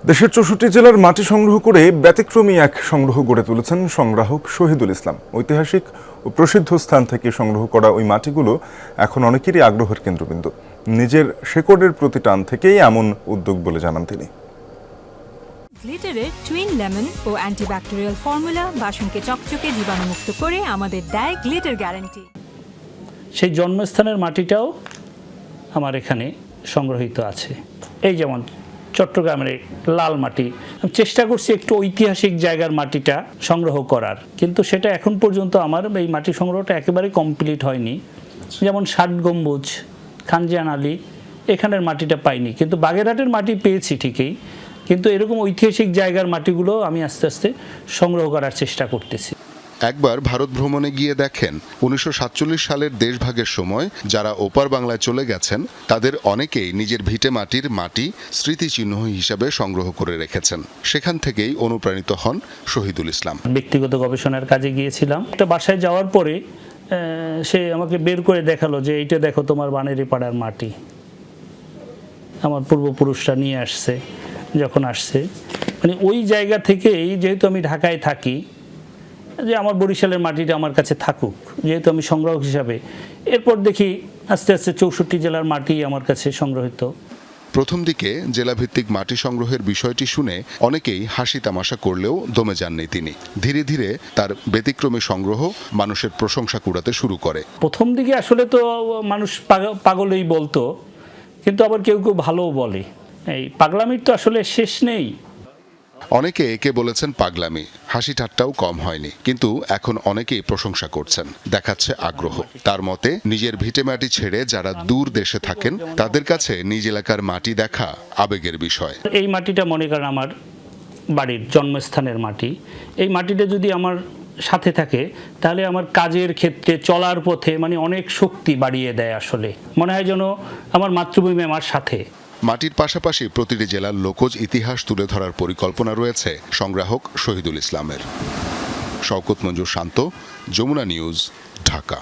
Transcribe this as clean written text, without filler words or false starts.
দেশের ৬৪ জেলার মাটি সংগ্রহ করে ব্যতিক্রমী এক সংগ্রহ গড়ে তুলেছেন সংগ্রাহক শহীদুল ইসলাম। ঐতিহাসিক ও প্রসিদ্ধ স্থান থেকে সংগ্রহ করা ওই মাটিগুলো এখন অনেকেরই আগ্রহের কেন্দ্রবিন্দু। নিজের শেকড়ের প্রতি টান থেকেই এমন উদ্যোগ বলে জানান তিনি। গ্লিটারের টুইন লেমন ও অ্যান্টিব্যাকটেরিয়াল ফর্মুলা বাসনকে চকচকে জীবাণুমুক্ত করে আমাদের দেয় গ্লিটার গ্যারান্টি। সেই জন্মস্থানের মাটিটাও আমার এখানে সংগ্রহীত আছে। এই যেমন চট্টগ্রামের লাল মাটি, আমি চেষ্টা করছি একটু ঐতিহাসিক জায়গার মাটিটা সংগ্রহ করার, কিন্তু সেটা এখন পর্যন্ত আমার এই মাটি সংগ্রহটা একেবারে কমপ্লিট হয়নি। যেমন ৬০ গম্বুজ, খানজাহান আলী, এখানের মাটিটা পাইনি, কিন্তু বাগেরহাটের মাটি পেয়েছি ঠিকই, কিন্তু এরকম ঐতিহাসিক জায়গার মাটিগুলো আমি আস্তে আস্তে সংগ্রহ করার চেষ্টা করতেছি। একবার ভারত ভ্রমণে গিয়ে দেখেন ১৯৪৭ সালের দেশভাগের সময় যারা ওপার বাংলায় চলে গেছেন তাদের অনেকেই নিজের ভিটে মাটির মাটি স্মৃতিচিহ্ন হিসাবে সংগ্রহ করে রেখেছেন। সেখান থেকেই অনুপ্রাণিত হন শহীদুল ইসলাম। ব্যক্তিগত গবেষণার কাজে গিয়েছিলাম, একটা বাসায় যাওয়ার পরে সে আমাকে বের করে দেখালো যে এইটা দেখো তোমার বানেরি পাড়ার মাটি, আমার পূর্বপুরুষরা নিয়ে আসছে। যখন আসছে মানে ওই জায়গা থেকেই, যেহেতু আমি ঢাকায় থাকি, যে আমার বরিশালের মাটিটা আমার কাছে থাকুক, যেহেতু আমি সংগ্রাহক হিসাবে। এরপর দেখি আস্তে আস্তে ৬৪ জেলার মাটি আমার কাছে সংগ্রহিত। প্রথম দিকে জেলাভিত্তিক মাটি সংগ্রহের বিষয়টি শুনে অনেকেই হাসি তামাশা করলেও দমে যাননি তিনি। ধীরে ধীরে তার ব্যতিক্রমী সংগ্রহ মানুষের প্রশংসা কুড়াতে শুরু করে। প্রথম দিকে আসলে তো মানুষ পাগলই বলতো, কিন্তু আবার কেউ কেউ ভালোও বলে। এই পাগলামির তো আসলে শেষ নেই। অনেকে একে বলেছেন পাগলামি, হাসি ঠাট্টাও কম হয়নি, কিন্তু এখন অনেকেই প্রশংসা করছেন, দেখাচ্ছে আগ্রহ। তার মতে নিজের ভিটে মাটি ছেড়ে যারা দূর দেশে থাকেন তাদের কাছে নিজ এলাকার মাটি দেখা আবেগের বিষয়। এই মাটিটা মনে করেন আমার বাড়ির জন্মস্থানের মাটি। এই মাটিটা যদি আমার সাথে থাকে তাহলে আমার কাজের ক্ষেত্রে চলার পথে মানে অনেক শক্তি বাড়িয়ে দেয়। আসলে মনে হয় যেন আমার মাতৃভূমি আমার সাথে। মাটির পাশাপাশি প্রতিটি জেলার লোকজ ইতিহাস তুলে ধরার পরিকল্পনা রয়েছে সংগ্রাহক শহীদুল ইসলামের। শওকত মঞ্জুর শান্ত, যমুনা নিউজ, ঢাকা।